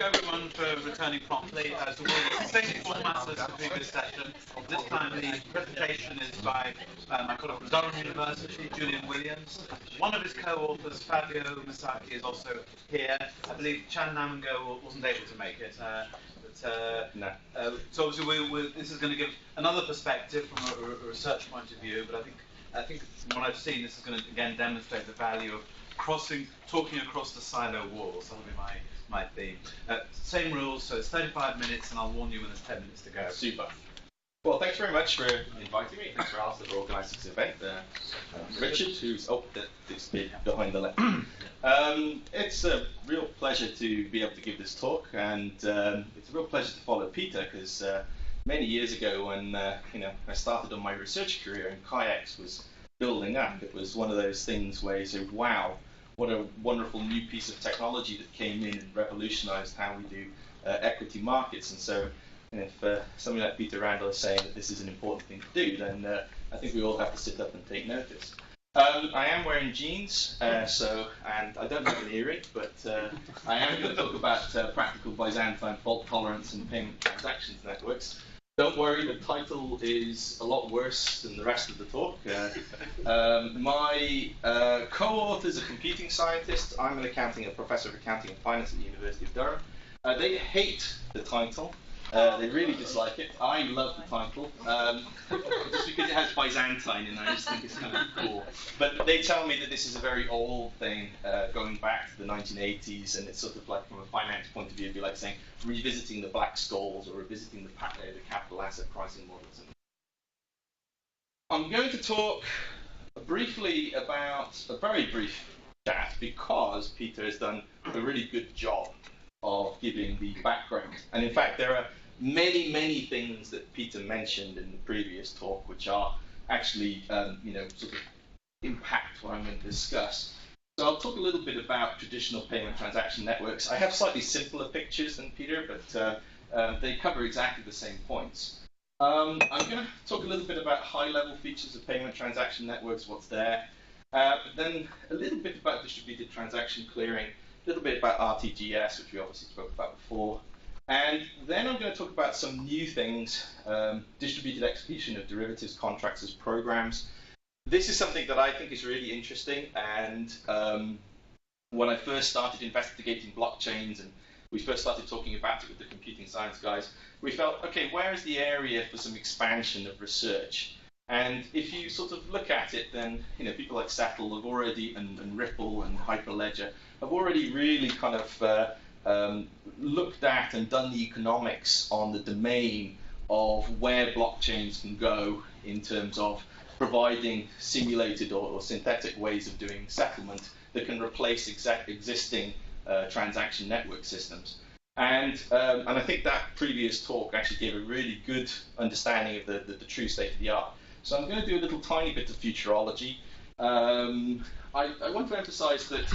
everyone for returning promptly. So we'll the same format as the previous session. This time the presentation is by my colleague from Durham University, Julian Williams. One of his co-authors, Fabio Misaki, is also here. I believe Chan Namango wasn't able to make it. No. So obviously this is going to give another perspective from a research point of view, but I think from what I've seen, this is going to again demonstrate the value of talking across the silo walls. That'll be my theme. Same rules, so it's 35 minutes, and I'll warn you when there's 10 minutes to go. Super. Well, thanks very much for inviting me. Thanks for Alistair for organising this event. Richard, who's this bit behind the left. It's a real pleasure to be able to give this talk, and it's a real pleasure to follow Peter, because many years ago when I started on my research career and kayaks was building up, it was one of those things where you say, wow, what a wonderful new piece of technology that came in and revolutionized how we do equity markets. And so if somebody like Peter Randall is saying that this is an important thing to do, then I think we all have to sit up and take notice. I am wearing jeans, and I don't have an earring, but I am going to talk about practical Byzantine fault tolerance and payment transactions networks. Don't worry, the title is a lot worse than the rest of the talk. My co-author is a computing scientist. I'm a professor of accounting and finance at the University of Durham. They hate the title. They really dislike it. I love the title, just because it has Byzantine, and I just think it's kind of cool. But they tell me that this is a very old thing, going back to the 1980s, and it's sort of like, from a finance point of view, it'd be like saying revisiting the Black Scholes or revisiting the capital asset pricing models. I'm going to talk briefly about a very brief chat, because Peter has done a really good job of giving the background. And in fact, there are many, many things that Peter mentioned in the previous talk which are actually, sort of impact what I'm going to discuss. So I'll talk a little bit about traditional payment transaction networks. I have slightly simpler pictures than Peter, but they cover exactly the same points. I'm going to talk a little bit about high-level features of payment transaction networks, what's there, then a little bit about distributed transaction clearing, a little bit about RTGS, which we obviously spoke about before. And then I'm going to talk about some new things, distributed execution of derivatives contracts as programs. This is something that I think is really interesting, and when I first started investigating blockchains and we first started talking about it with the computing science guys, we felt, okay, where is the area for some expansion of research? And if you sort of look at it, then people like Settle have already, and Ripple and Hyperledger have already really kind of looked at and done the economics on the domain of where blockchains can go in terms of providing simulated or synthetic ways of doing settlement that can replace existing transaction network systems. And I think that previous talk actually gave a really good understanding of the true state of the art. So I'm going to do a little tiny bit of futurology. I want to emphasize that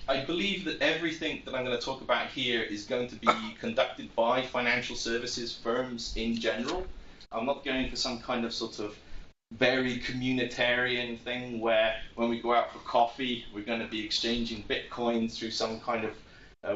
I believe that everything that I'm going to talk about here is going to be conducted by financial services firms in general. I'm not going for some kind of sort of very communitarian thing where when we go out for coffee, we're going to be exchanging bitcoins through some kind of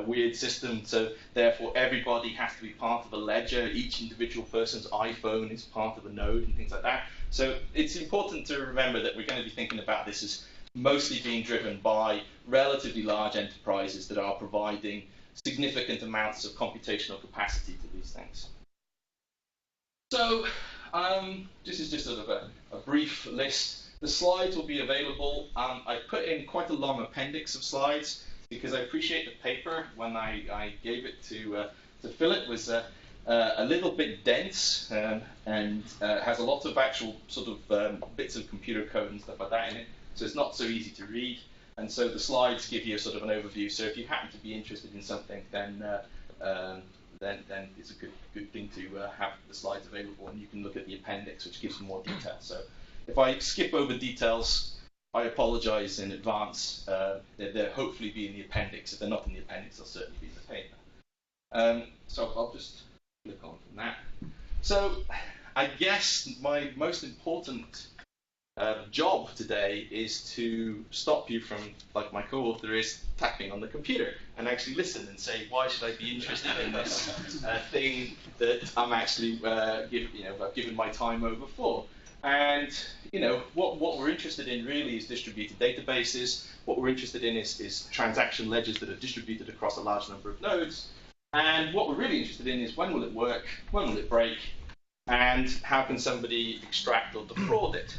weird system, so therefore everybody has to be part of a ledger. Each individual person's iPhone is part of a node and things like that. So it's important to remember that we're going to be thinking about this as mostly being driven by relatively large enterprises that are providing significant amounts of computational capacity to these things. So this is just sort of a brief list. The slides will be available. I put in quite a long appendix of slides because I appreciate the paper when I gave it to Philip was a little bit dense and has a lot of actual sort of bits of computer code and stuff like that in it. So it's not so easy to read. And so the slides give you sort of an overview. So if you happen to be interested in something, then it's a good thing to have the slides available, and you can look at the appendix, which gives more detail. So if I skip over details, I apologize in advance. They'll hopefully be in the appendix. If they're not in the appendix, they'll certainly be in the paper. So I'll just click on from that. So I guess my most important job today is to stop you from, like my co-author is, tapping on the computer and actually listen and say, why should I be interested in this thing that I'm actually, I've given my time over for? And what we're interested in really is distributed databases. What we're interested in is transaction ledgers that are distributed across a large number of nodes. And what we're really interested in is when will it work, when will it break, and how can somebody extract or defraud it.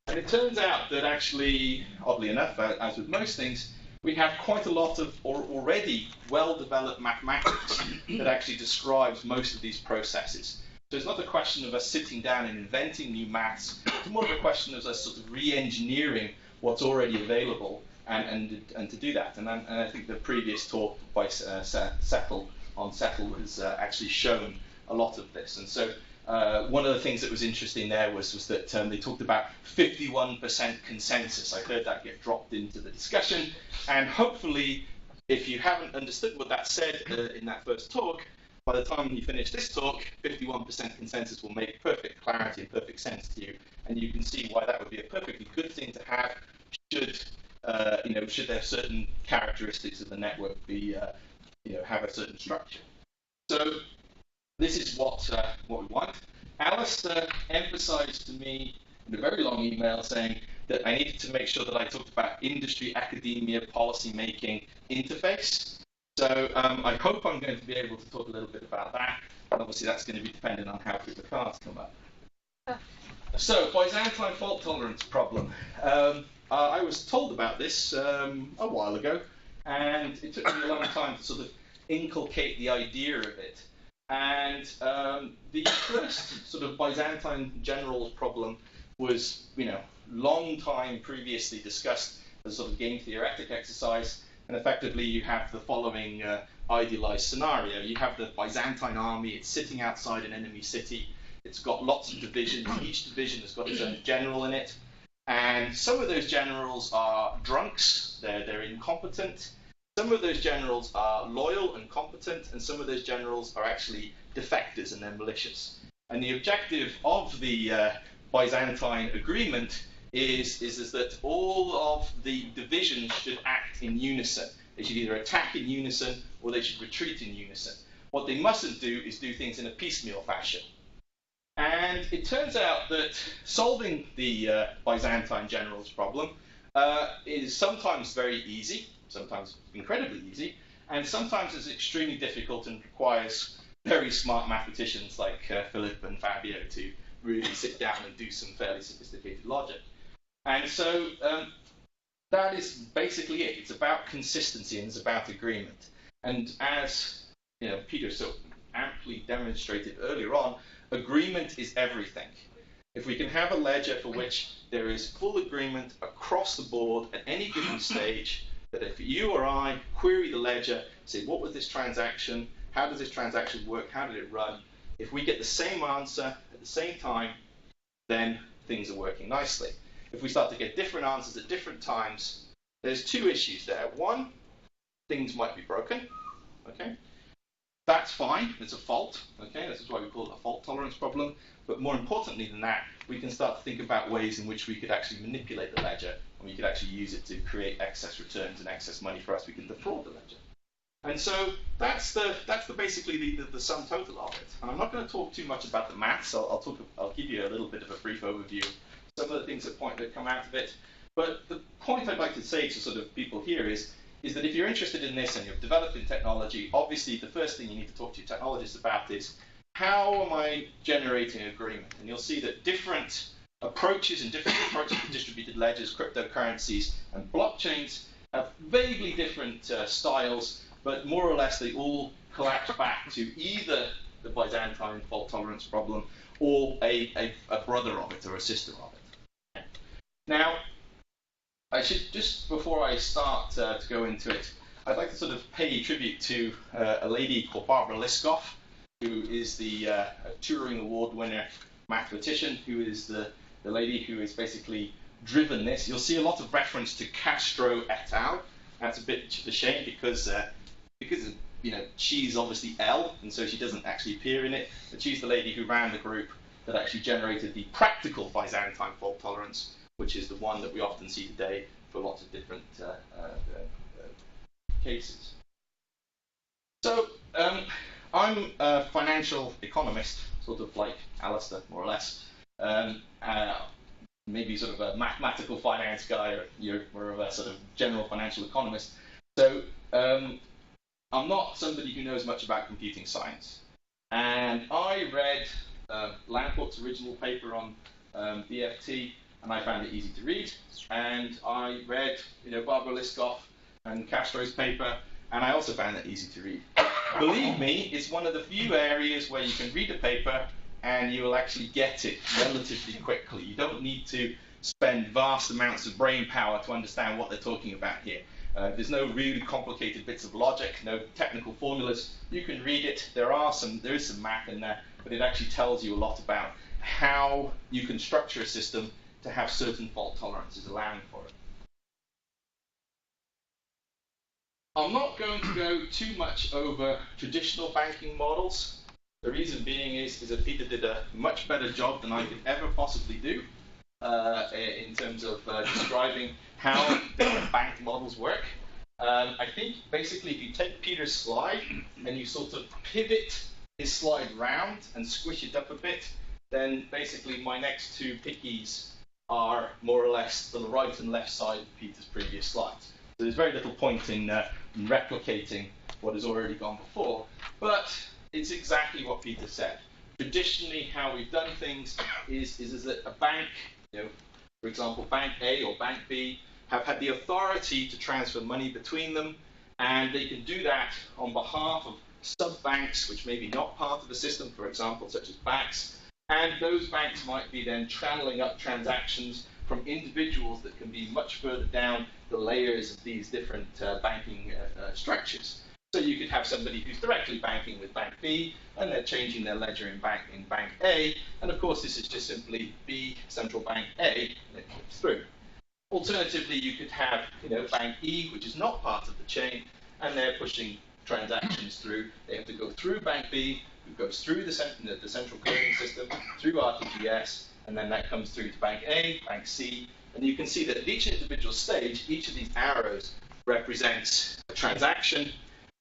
And it turns out that actually, oddly enough, as with most things, we have quite a lot of already well-developed mathematics that actually describes most of these processes. So it's not a question of us sitting down and inventing new maths. It's more of a question of us sort of re-engineering what's already available and to do that. And I think the previous talk by Settle on Settle has actually shown a lot of this. And so one of the things that was interesting there was that they talked about 51% consensus. I heard that get dropped into the discussion. And hopefully, if you haven't understood what that said in that first talk, by the time you finish this talk, 51% consensus will make perfect clarity and perfect sense to you. And you can see why that would be a perfectly good thing to have should there certain characteristics of the network be, have a certain structure. So this is what we want. Alistair emphasized to me in a very long email saying that I needed to make sure that I talked about industry, academia, policy making interface. So I hope I'm going to be able to talk a little bit about that. And obviously that's going to be dependent on how quick the cards come up. So Byzantine fault tolerance problem. I was told about this a while ago, and it took me a long time to sort of inculcate the idea of it. And the first sort of Byzantine generals problem was, long time previously discussed as a sort of game theoretic exercise. And effectively, you have the following idealized scenario. You have the Byzantine army. It's sitting outside an enemy city. It's got lots of divisions. Each division has got its own general in it. And some of those generals are drunks. They're incompetent. Some of those generals are loyal and competent, and some of those generals are actually defectors and they're malicious. And the objective of the Byzantine agreement is that all of the divisions should act in unison. They should either attack in unison or they should retreat in unison. What they mustn't do is do things in a piecemeal fashion. And it turns out that solving the Byzantine generals problem is sometimes very easy, sometimes incredibly easy, and sometimes is extremely difficult and requires very smart mathematicians like Philip and Fabio to really sit down and do some fairly sophisticated logic. And so that is basically it. It's about consistency and it's about agreement. And as Peter so amply demonstrated earlier on, agreement is everything. If we can have a ledger for which there is full agreement across the board at any given stage, that if you or I query the ledger, say, what was this transaction? How does this transaction work? How did it run? If we get the same answer at the same time, then things are working nicely. If we start to get different answers at different times, there's two issues there. One, things might be broken. Okay, that's fine. It's a fault. Okay, this is why we call it a fault tolerance problem. But more importantly than that, we can start to think about ways in which we could actually manipulate the ledger, and we could actually use it to create excess returns and excess money for us. We can defraud the ledger. And so that's basically the sum total of it. And I'm not going to talk too much about the maths. I'll give you a little bit of a brief overview of some of the things that come out of it. But the point I'd like to say to sort of people here is that if you're interested in this and you're developing technology, obviously the first thing you need to talk to your technologists about is how am I generating agreement? And you'll see that different approaches to distributed ledgers, cryptocurrencies, and blockchains have vaguely different styles, but more or less they all collapse back to either the Byzantine fault tolerance problem or a brother of it or a sister of it. Now, I should, just before I start to go into it, I'd like to sort of pay tribute to a lady called Barbara Liskov, who is the Turing Award winner mathematician, who is the lady who has basically driven this. You'll see a lot of reference to Castro et al. That's a bit of a shame because she's obviously L, and so she doesn't actually appear in it, but she's the lady who ran the group that actually generated the practical Byzantine fault tolerance, which is the one that we often see today for lots of different cases. So I'm a financial economist, sort of like Alistair, more or less. Maybe sort of a mathematical finance guy, or you're more of a sort of general financial economist. So I'm not somebody who knows much about computing science. And I read Lampport's original paper on BFT, and I found it easy to read. And I read, Barbara Liskov and Castro's paper, and I also found it easy to read. Believe me, it's one of the few areas where you can read a paper and you will actually get it relatively quickly. You don't need to spend vast amounts of brain power to understand what they're talking about here. There's no really complicated bits of logic, no technical formulas. You can read it. There is some math in there, but it actually tells you a lot about how you can structure a system to have certain fault tolerances allowing for it. I'm not going to go too much over traditional banking models. The reason being is that Peter did a much better job than I could ever possibly do in terms of describing how different bank models work. I think basically if you take Peter's slide and you sort of pivot his slide round and squish it up a bit, then basically my next two pickies are more or less the right and left side of Peter's previous slides. So there's very little point in replicating what has already gone before, but it's exactly what Peter said. Traditionally, how we've done things is that a bank, for example, Bank A or Bank B, have had the authority to transfer money between them, and they can do that on behalf of sub-banks, which may be not part of the system, for example, such as BACS, and those banks might be then channeling up transactions from individuals that can be much further down the layers of these different banking structures. So you could have somebody who's directly banking with Bank B, and they're changing their ledger in Bank A, and of course this is just simply B central bank A, and it comes through. Alternatively, you could have Bank E, which is not part of the chain, and they're pushing transactions through. They have to go through Bank B, who goes through the central clearing system, through RTGS, and then that comes through to Bank A, Bank C, and you can see that at each individual stage, each of these arrows represents a transaction.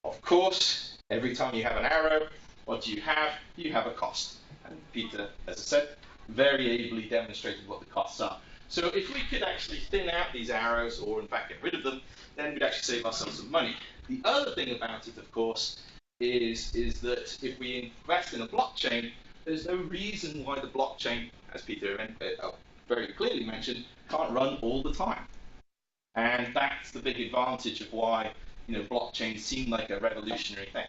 Of course, every time you have an arrow, what do you have? You have a cost. And Peter, as I said, very ably demonstrated what the costs are. So if we could actually thin out these arrows, or in fact get rid of them, then we'd actually save ourselves some money. The other thing about it, of course, is that if we invest in a blockchain, there's no reason why the blockchain, as Peter very clearly mentioned, can't run all the time. And that's the big advantage of why blockchains seem like a revolutionary thing.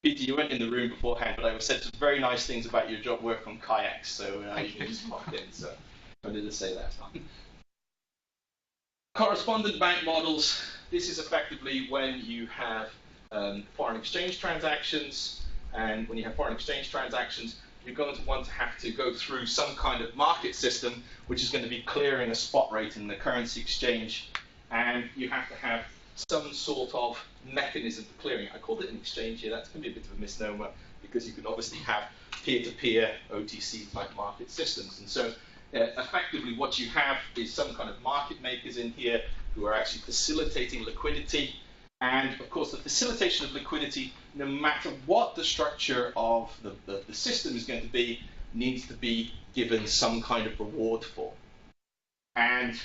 Peter, you weren't in the room beforehand, but I said some very nice things about your job work on kayaks, so you can just pop in. So I wanted to say that. Correspondent bank models. This is effectively when you have foreign exchange transactions, and when you have foreign exchange transactions, you're going to want to have to go through some kind of market system, which is going to be clearing a spot rate in the currency exchange, and you have to have some sort of mechanism for clearing. I called it an exchange here. That's going to be a bit of a misnomer, because you can obviously have peer-to-peer OTC type market systems. And so effectively what you have is some kind of market makers in here who are actually facilitating liquidity. And of course, the facilitation of liquidity, no matter what the structure of the system is going to be, needs to be given some kind of reward for. And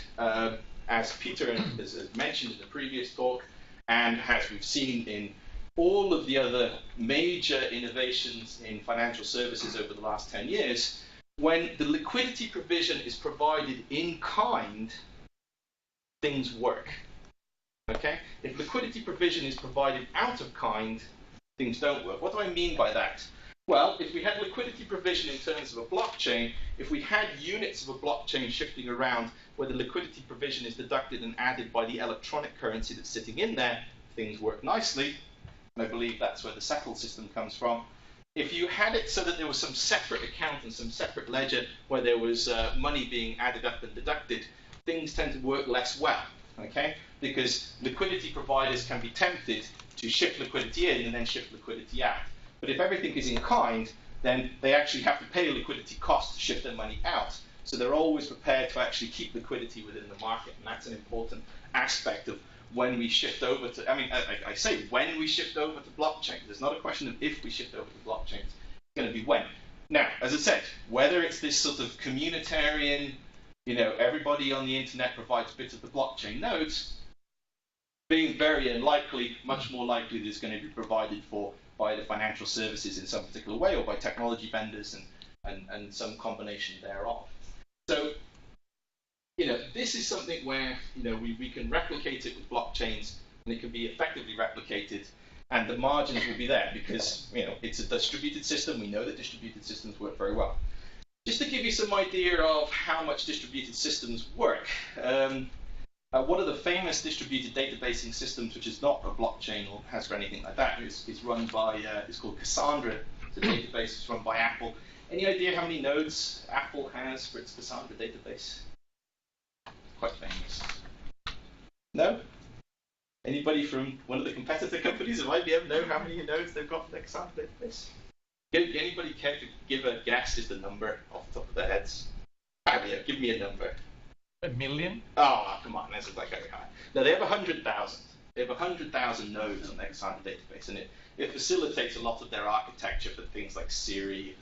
as Peter has mentioned in the previous talk, and as we've seen in all of the other major innovations in financial services over the last 10 years, when the liquidity provision is provided in kind, things work. Okay? If liquidity provision is provided out of kind, things don't work. What do I mean by that? Well, if we had liquidity provision in terms of a blockchain, if we had units of a blockchain shifting around where the liquidity provision is deducted and added by the electronic currency that's sitting in there, things work nicely. And I believe that's where the settled system comes from. If you had it so that there was some separate account and some separate ledger where there was money being added up and deducted, things tend to work less well, okay? Because liquidity providers can be tempted to shift liquidity in and then shift liquidity out. But if everything is in kind, then they actually have to pay a liquidity cost to shift their money out. So they're always prepared to actually keep liquidity within the market, and that's an important aspect of when we shift over to, I mean, I say when we shift over to blockchain. There's not a question of if we shift over to blockchain, it's going to be when. Now, as I said, whether it's this sort of communitarian, you know, everybody on the internet provides bits of the blockchain nodes, being very unlikely, much more likely that it's going to be provided for by the financial services in some particular way, or by technology vendors and some combination thereof. So, you know, this is something where, you know, we can replicate it with blockchains, and it can be effectively replicated, and the margins will be there because, you know, it's a distributed system. We know that distributed systems work very well. Just to give you some idea of how much distributed systems work, one of the famous distributed databasing systems, which is not a blockchain or has anything like that, is run by, it's called Cassandra. It's a database. It's run by Apple. Any idea how many nodes Apple has for its Cassandra database? Quite famous. No? Anybody from one of the competitor companies of IBM know how many nodes they've got in their Cassandra database? Anybody care to give a guess, just a number off the top of their heads? Javier, give me a number. 1 million? Oh, come on, that's like very high. No, they have 100,000. They have 100,000 nodes on their Cassandra database, and it facilitates a lot of their architecture for things like Siri,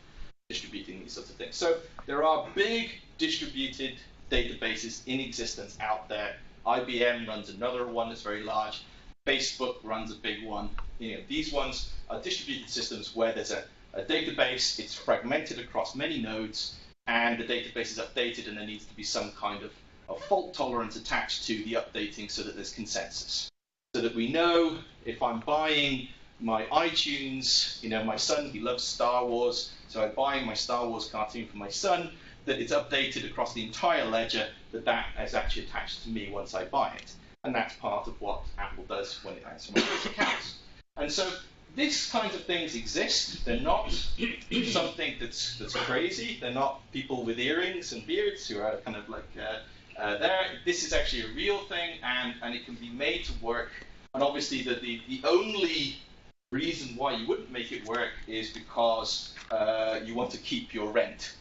distributing these sorts of things. So there are big distributed databases in existence out there. IBM runs another one that's very large. Facebook runs a big one. You know, these ones are distributed systems where there's a database, it's fragmented across many nodes, and the database is updated, and there needs to be some kind of fault tolerance attached to the updating so that there's consensus. So that we know if I'm buying my iTunes, you know, my son, he loves Star Wars, so I'm buying my Star Wars cartoon for my son, that it's updated across the entire ledger, that is actually attached to me once I buy it. And that's part of what Apple does when it adds some of its accounts. And so these kinds of things exist. They're not something that's crazy. They're not people with earrings and beards who are kind of like there. This is actually a real thing, and it can be made to work. And obviously the only reason why you wouldn't make it work is because you want to keep your rent.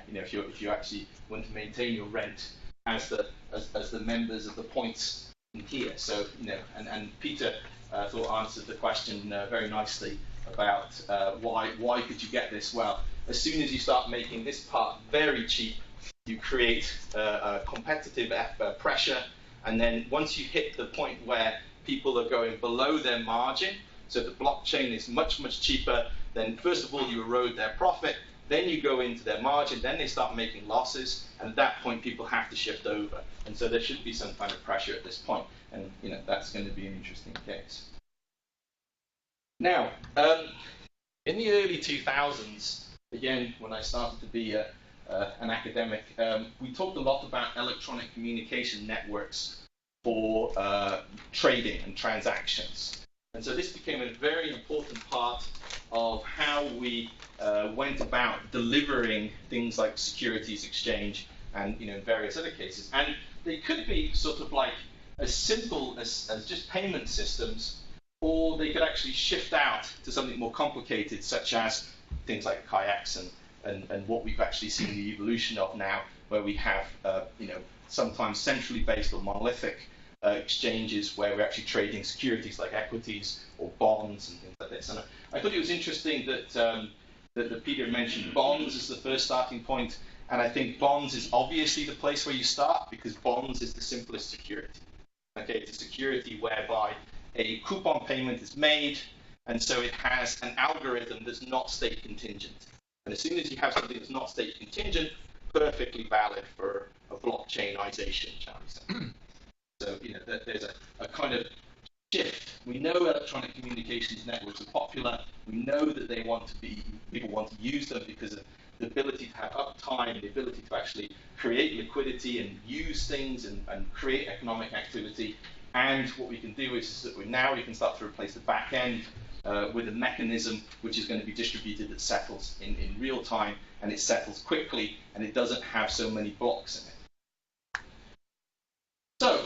You know, if you actually want to maintain your rent as the members of the points in here. So, you know, and Peter thought answered the question very nicely about why could you get this? Well, as soon as you start making this part very cheap, you create a competitive pressure, and then once you hit the point where people are going below their margin, so the blockchain is much, much cheaper, then first of all you erode their profit, then you go into their margin, then they start making losses, and at that point people have to shift over. And so there should be some kind of pressure at this point, and you know, that's going to be an interesting case. Now, in the early 2000s, again, when I started to be an academic, we talked a lot about electronic communication networks for trading and transactions. And so this became a very important part of how we went about delivering things like securities exchange and, you know, in various other cases. And they could be sort of like as simple as just payment systems, or they could actually shift out to something more complicated, such as things like kayaks and what we've actually seen the evolution of now, where we have, you know, sometimes centrally based or monolithic exchanges where we're actually trading securities like equities or bonds and things like this. And I thought it was interesting that Peter mentioned bonds as the first starting point, and I think bonds is obviously the place where you start because bonds is the simplest security. Okay, it's a security whereby a coupon payment is made, and so it has an algorithm that's not state contingent. And as soon as you have something that's not state contingent, perfectly valid for a blockchainization, shall we say. So, you know, there's a kind of shift. We know electronic communications networks are popular. We know that they want to be, people want to use them because of the ability to have uptime, the ability to actually create liquidity and use things and create economic activity. And what we can do is that we can start to replace the back end with a mechanism which is going to be distributed that settles in real time, and it settles quickly, and it doesn't have so many blocks in it. So,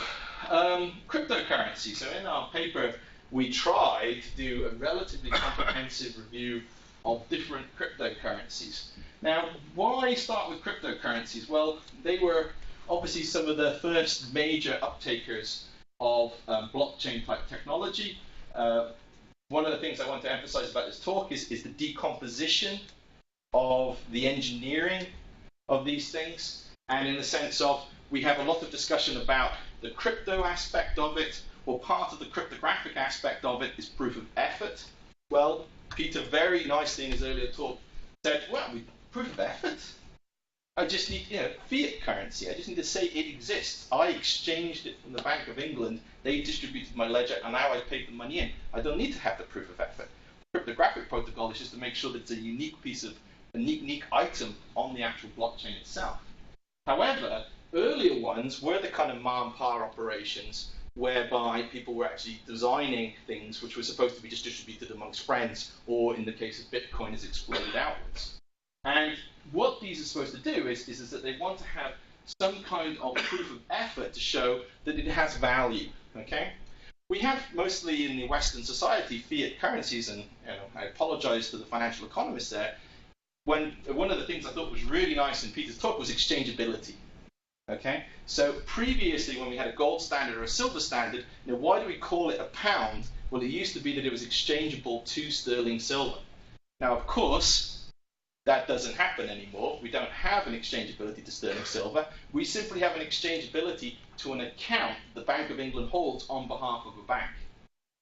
cryptocurrency. So in our paper, we tried to do a relatively comprehensive review of different cryptocurrencies. Now, why start with cryptocurrencies? Well, they were obviously some of the first major uptakers of blockchain type technology. One of the things I want to emphasize about this talk is the decomposition of the engineering of these things, and in the sense of we have a lot of discussion about the crypto aspect of it, or part of the cryptographic aspect of it is proof of effort. Well, Peter very nicely in his earlier talk said, well, proof of effort? I just need, fiat currency. I just need to say it exists. I exchanged it from the Bank of England. They distributed my ledger, and now I paid the money in. I don't need to have the proof of effort. The cryptographic protocol is just to make sure that it's a unique piece of, a unique item on the actual blockchain itself. However, earlier ones were the kind of ma and pa operations whereby people were actually designing things which were supposed to be just distributed amongst friends, or in the case of Bitcoin, is exploded outwards. And what these are supposed to do is that they want to have some kind of proof of effort to show that it has value. Okay? We have mostly in the Western society fiat currencies, and I apologize to the financial economists there. When one of the things I thought was really nice in Peter's talk was exchangeability. Okay, so previously when we had a gold standard or a silver standard, why do we call it a pound? Well, it used to be that it was exchangeable to sterling silver. Now, of course, that doesn't happen anymore. We don't have an exchangeability to sterling silver. We simply have an exchangeability to an account the Bank of England holds on behalf of a bank.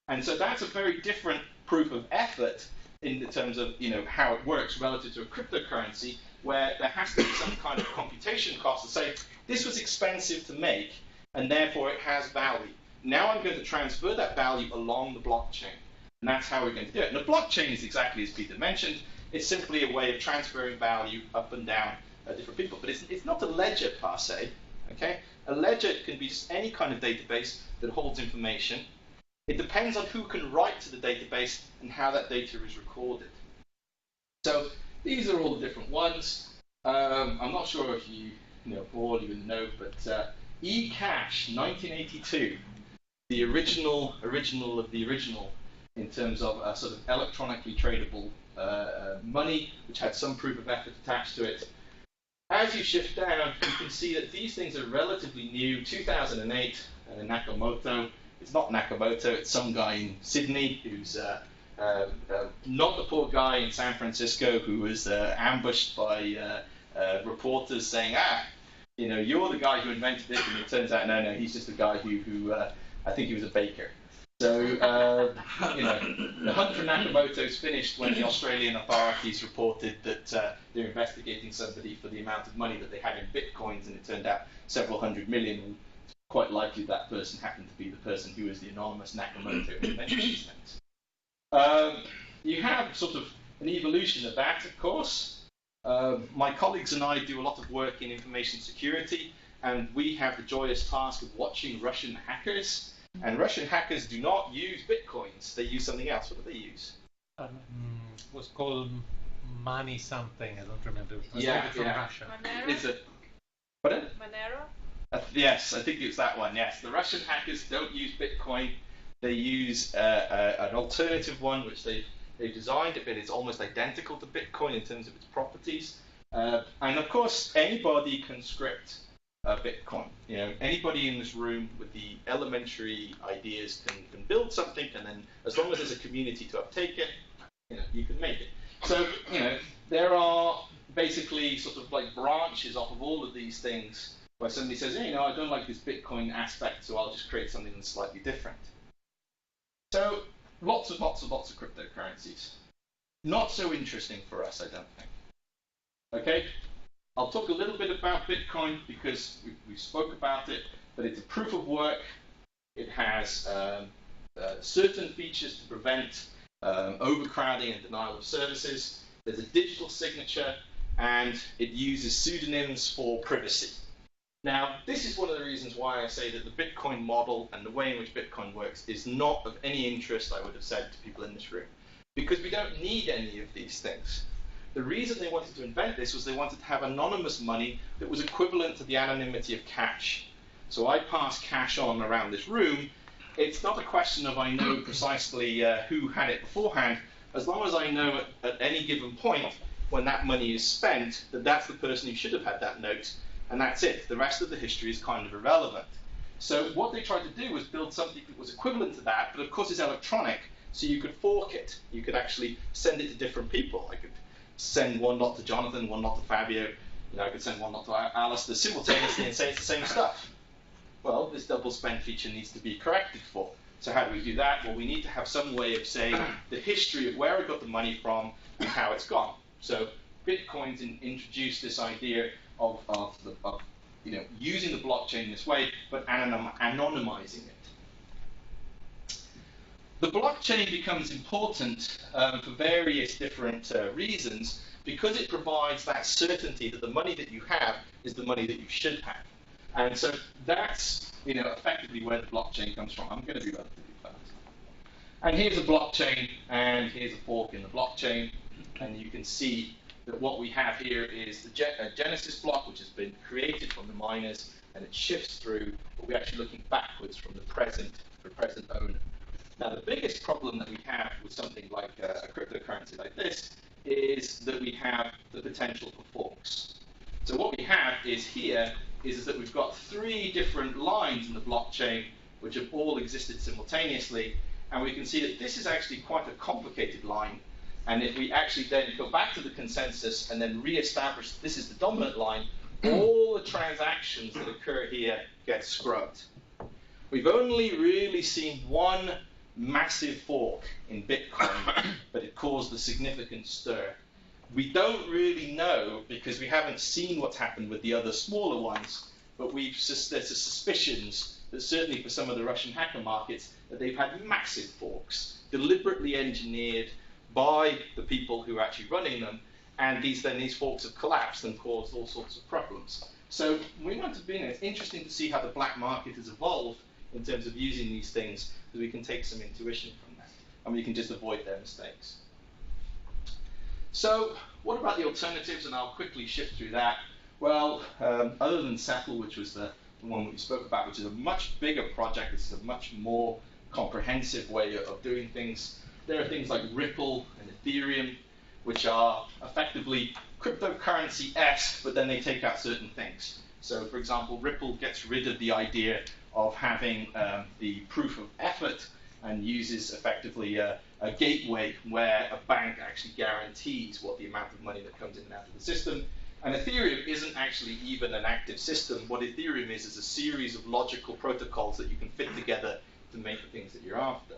And so that's a very different proof of effort in the terms of how it works relative to a cryptocurrency, where there has to be some kind of computation cost to say, this was expensive to make, and therefore it has value. Now I'm going to transfer that value along the blockchain. And that's how we're going to do it. And the blockchain is exactly as Peter mentioned. It's simply a way of transferring value up and down different people. But it's not a ledger per se. Okay? A ledger can be just any kind of database that holds information. It depends on who can write to the database and how that data is recorded. So these are all the different ones. I'm not sure if all you know, but eCash 1982, the original of the original in terms of a sort of electronically tradable money, which had some proof of effort attached to it. As you shift down, you can see that these things are relatively new. 2008, Nakamoto. It's not Nakamoto, it's some guy in Sydney who's not the poor guy in San Francisco who was ambushed by reporters saying, you're the guy who invented it, and it turns out, no, he's just a guy who I think he was a baker. So, the hunt for Nakamoto's finished when the Australian authorities reported that they're investigating somebody for the amount of money that they had in bitcoins, and it turned out several hundred million, and quite likely that person happened to be the person who was the anonymous Nakamoto who invented these things. You have sort of an evolution of that, of course. My colleagues and I do a lot of work in information security, and we have the joyous task of watching Russian hackers. And Russian hackers do not use bitcoins. They use something else. What do they use? Was called money something. I don't remember. It was from Russia. Monero? Is it? Pardon? Monero? Yes, I think it's that one. Yes, the Russian hackers don't use Bitcoin. They use an alternative one, which they've designed a bit. It's almost identical to Bitcoin in terms of its properties. And of course, anybody can script Bitcoin. Anybody in this room with the elementary ideas can build something, and then as long as there's a community to uptake it, you can make it. So, there are basically sort of like branches off of all of these things where somebody says, I don't like this Bitcoin aspect, so I'll just create something that's slightly different. So, lots of cryptocurrencies. Not so interesting for us, I don't think. Okay? I'll talk a little bit about Bitcoin because we spoke about it, but it's a proof of work. It has certain features to prevent overcrowding and denial of services. There's a digital signature, and it uses pseudonyms for privacy. Now, this is one of the reasons why I say that the Bitcoin model and the way in which Bitcoin works is not of any interest, I would have said to people in this room, because we don't need any of these things. The reason they wanted to invent this was they wanted to have anonymous money that was equivalent to the anonymity of cash. So I pass cash on around this room. It's not a question of I know precisely who had it beforehand. as long as I know at any given point when that money is spent, that that's the person who should have had that note, and that's it. The rest of the history is kind of irrelevant. So what they tried to do was build something that was equivalent to that, but of course it's electronic, so you could fork it. You could actually send it to different people. I could send one lot to Jonathan, one lot to Fabio. I could send one lot to Alistair simultaneously and say it's the same stuff. Well, this double spend feature needs to be corrected for. So how do we do that? Well, we need to have some way of saying the history of where I got the money from and how it's gone. So Bitcoin's introduced this idea of using the blockchain this way, but anonymizing it. The blockchain becomes important for various different reasons because it provides that certainty that the money that you have is the money that you should have. And so that's effectively where the blockchain comes from. I'm going to be relatively fast. And here's a blockchain, and here's a fork in the blockchain, and you can see that what we have here is a genesis block which has been created from the miners, and it shifts through, but we're actually looking backwards from the present owner. Now the biggest problem that we have with something like a cryptocurrency like this is that we have the potential for forks. So what we have is that we've got 3 different lines in the blockchain which have all existed simultaneously, and we can see that this is actually quite a complicated line. And if we actually then go back to the consensus and then re-establish this is the dominant line, all the transactions that occur here get scrubbed. We've only really seen one massive fork in Bitcoin, but it caused a significant stir. We don't really know because we haven't seen what's happened with the other smaller ones, but there's suspicions that certainly for some of the Russian hacker markets that they've had massive forks, deliberately engineered by the people who are actually running them, and these forks have collapsed and caused all sorts of problems. So we want to be in it. It's interesting to see how the black market has evolved in terms of using these things, because we can take some intuition from that, and we can just avoid their mistakes. So what about the alternatives? And I'll quickly shift through that. Well, other than Settle, which was the one we spoke about, which is a much bigger project, this is a much more comprehensive way of doing things. There are things like Ripple and Ethereum, which are effectively cryptocurrency-esque, but then they take out certain things. So, for example, Ripple gets rid of the idea of having the proof of effort and uses effectively a gateway where a bank actually guarantees what the amount of money that comes in and out of the system. And Ethereum isn't actually even an active system. What Ethereum is a series of logical protocols that you can fit together to make the things that you're after.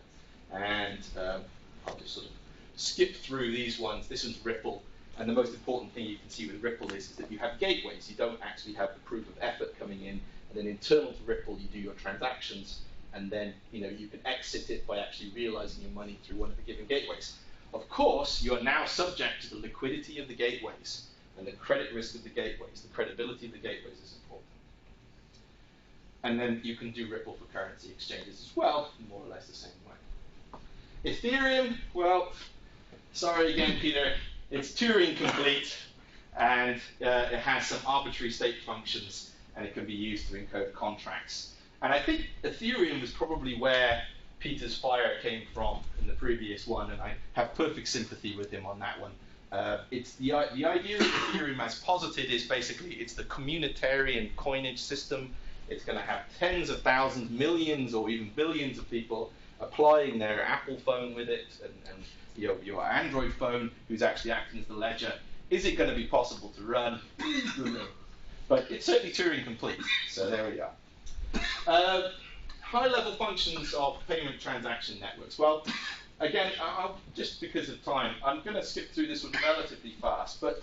And I'll just sort of skip through these ones. This one's Ripple. And the most important thing you can see with Ripple is that you have gateways. You don't actually have the proof of effort coming in. And then internal to Ripple, you do your transactions. And then you can exit it by actually realizing your money through one of the given gateways. Of course, you are now subject to the liquidity of the gateways and the credit risk of the gateways. The credibility of the gateways is important. And then you can do Ripple for currency exchanges as well, more or less the same way. Ethereum, well, sorry again, Peter, it's Turing complete, and it has some arbitrary state functions, and it can be used to encode contracts. And I think Ethereum was probably where Peter's fire came from in the previous one, and I have perfect sympathy with him on that one. It's the idea of Ethereum as posited is basically it's the communitarian coinage system. It's going to have tens of thousands, millions, or even billions of people applying their Apple phone with it, and your Android phone, who's actually acting as the ledger. Is it going to be possible to run? But it's certainly Turing complete. So there we are. High-level functions of payment transaction networks. Well, again, just because of time, I'm going to skip through this one relatively fast. But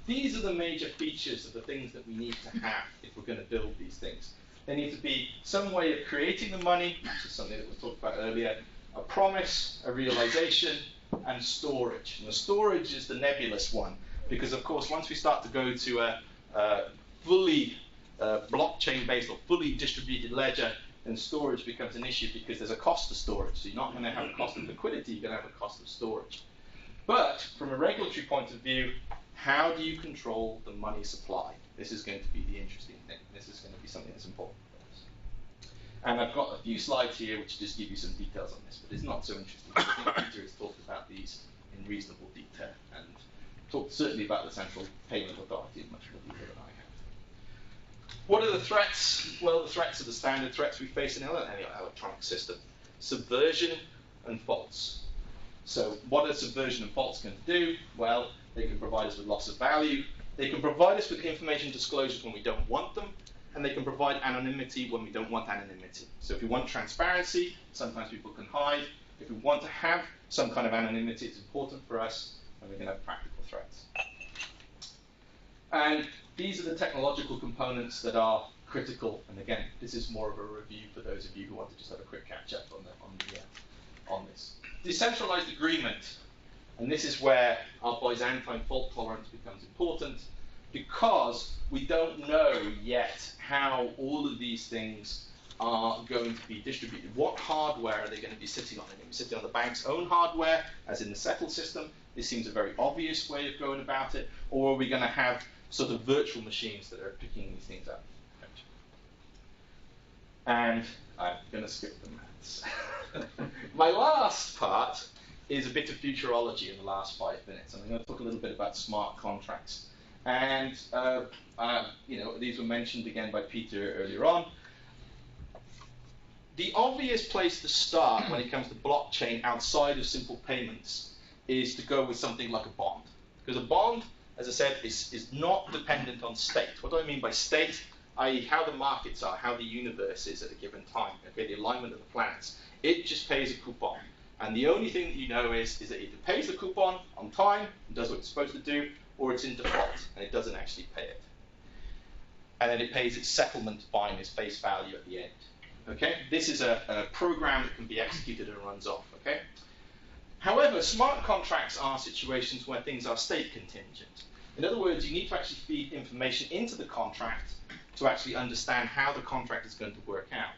these are the major features of the things that we need to have if we're going to build these things. There needs to be some way of creating the money, which is something that was talked about earlier, a promise, a realization, and storage. And the storage is the nebulous one, because of course, once we start to go to a fully blockchain-based or fully distributed ledger, then storage becomes an issue because there's a cost to storage. So you're not going to have a cost of liquidity, you're going to have a cost of storage. But from a regulatory point of view, how do you control the money supply? This is going to be the interesting thing. This is going to be something that's important for us. And I've got a few slides here which just give you some details on this, but it's not so interesting. I think Peter has talked about these in reasonable detail, and talked certainly about the central payment authority in much more detail than I have. What are the threats? Well, the threats are the standard threats we face in any electronic system: subversion and faults. So what are subversion and faults going to do? Well, they can provide us with loss of value. They can provide us with information disclosures when we don't want them, and they can provide anonymity when we don't want anonymity. So if we want transparency, sometimes people can hide. If we want to have some kind of anonymity, it's important for us, and we're going to have practical threats. And these are the technological components that are critical. And again, this is more of a review for those of you who want to just have a quick catch up on this. Decentralized agreement. And this is where our Byzantine fault tolerance becomes important, because we don't know yet how all of these things are going to be distributed. What hardware are they going to be sitting on? They're going to be sitting on the bank's own hardware, as in the settle system. This seems a very obvious way of going about it. Or are we going to have sort of virtual machines that are picking these things up? And I'm going to skip the maths. My last part is a bit of futurology in the last 5 minutes. I'm going to talk a little bit about smart contracts. And these were mentioned again by Peter earlier on. The obvious place to start when it comes to blockchain outside of simple payments is to go with something like a bond. Because a bond, as I said, is not dependent on state. What do I mean by state? I.e. how the markets are, how the universe is at a given time, okay, the alignment of the planets. It just pays a coupon. And the only thing that you know is that it either pays the coupon on time, and does what it's supposed to do, or it's in default, and it doesn't actually pay it. And then it pays its settlement fine, its face value at the end. Okay? This is a program that can be executed and runs off. Okay? However, smart contracts are situations where things are state contingent. In other words, you need to actually feed information into the contract to actually understand how the contract is going to work out.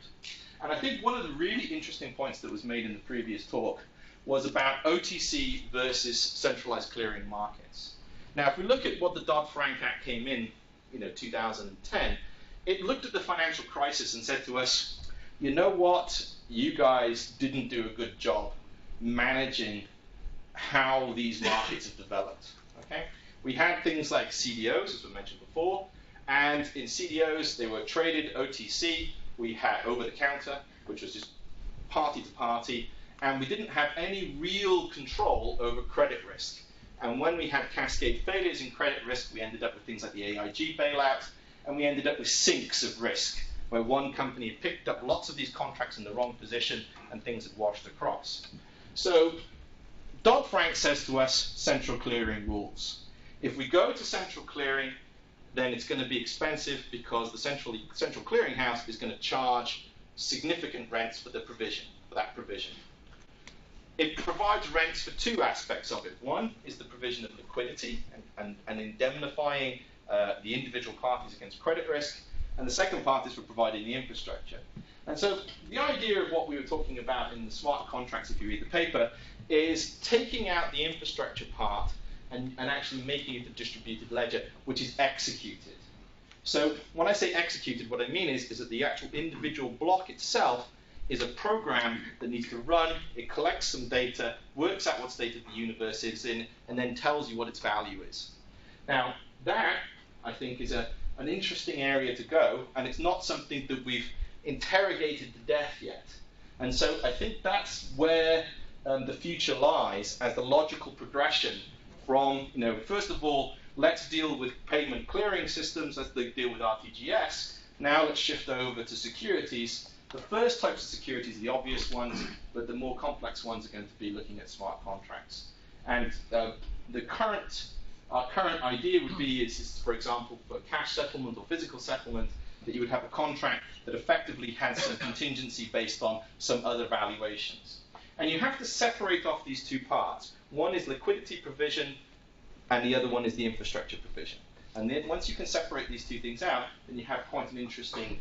And I think one of the really interesting points that was made in the previous talk was about OTC versus centralized clearing markets. Now, if we look at what the Dodd-Frank Act came in, 2010, it looked at the financial crisis and said to us, you know what, you guys didn't do a good job managing how these markets have developed. Okay? We had things like CDOs, as we mentioned before, and in CDOs, they were traded OTC. We had over-the-counter, which was just party to party, and we didn't have any real control over credit risk. And when we had cascade failures in credit risk, we ended up with things like the AIG bailout, and we ended up with sinks of risk, where one company had picked up lots of these contracts in the wrong position, and things had washed across. So Dodd-Frank says to us, central clearing rules. If we go to central clearing, then it's going to be expensive because the central clearing house is going to charge significant rents for that provision. It provides rents for two aspects of it. One is the provision of liquidity and indemnifying the individual parties against credit risk. And the second part is for providing the infrastructure. And so the idea of what we were talking about in the smart contracts, if you read the paper, is taking out the infrastructure part and actually making it a distributed ledger, which is executed. So when I say executed, what I mean is that the actual individual block itself is a program that needs to run, it collects some data, works out what state of the universe is in, and then tells you what its value is. Now, that, I think, is an interesting area to go, and it's not something that we've interrogated to death yet. And so I think that's where the future lies as the logical progression from, first of all, let's deal with payment clearing systems, let's deal with RTGS. Now let's shift over to securities. The first types of securities are the obvious ones, but the more complex ones are going to be looking at smart contracts. And our current idea would be, is, for example, for cash settlement or physical settlement, that you would have a contract that effectively has some contingency based on some other valuations. And you have to separate off these two parts. One is liquidity provision, and the other one is the infrastructure provision. And then once you can separate these two things out, then you have quite an interesting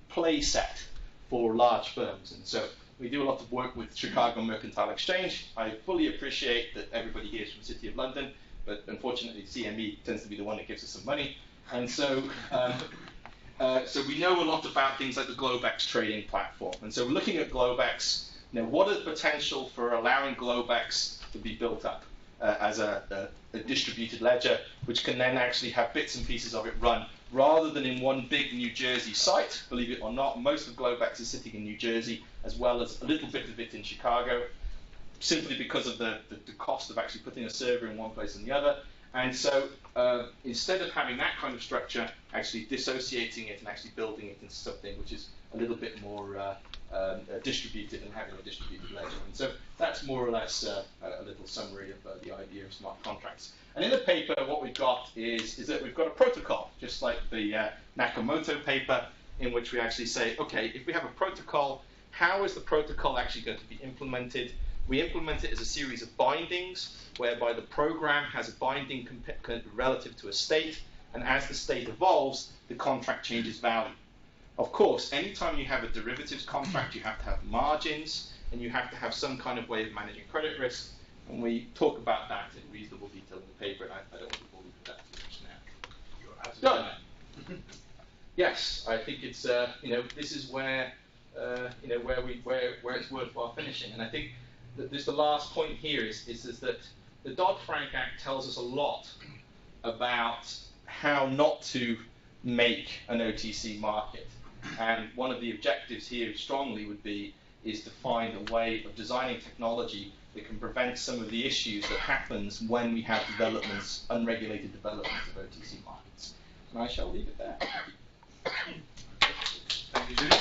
play set for large firms. And so we do a lot of work with Chicago Mercantile Exchange. I fully appreciate that everybody here is from the City of London, but unfortunately CME tends to be the one that gives us some money. And so so we know a lot about things like the Globex trading platform. And so looking at Globex, what is the potential for allowing Globex to be built up? as a distributed ledger, which can then actually have bits and pieces of it run rather than in one big New Jersey site. Believe it or not, most of Globex is sitting in New Jersey, as well as a little bit of it in Chicago, simply because of the cost of actually putting a server in one place and the other. And so instead of having that kind of structure, actually dissociating it and actually building it into something which is a little bit more distributed and having a distributed ledger. And so that's more or less a little summary of the idea of smart contracts. And in the paper, what we've got is that we've got a protocol, just like the Nakamoto paper, in which we actually say, okay, if we have a protocol, how is the protocol actually going to be implemented? We implement it as a series of bindings, whereby the program has a binding relative to a state, and as the state evolves, the contract changes value. Of course, anytime you have a derivatives contract, you have to have margins, and you have to have some kind of way of managing credit risk, and we talk about that in reasonable detail in the paper, and I don't want to bore you with that too much now. You're done. Yes, I think it's this is where where it's worthwhile finishing, and I think that the last point here is that the Dodd-Frank Act tells us a lot about how not to make an OTC market. And one of the objectives here strongly is to find a way of designing technology that can prevent some of the issues that happens when we have unregulated developments of OTC markets. And I shall leave it there. Thank you, Judy.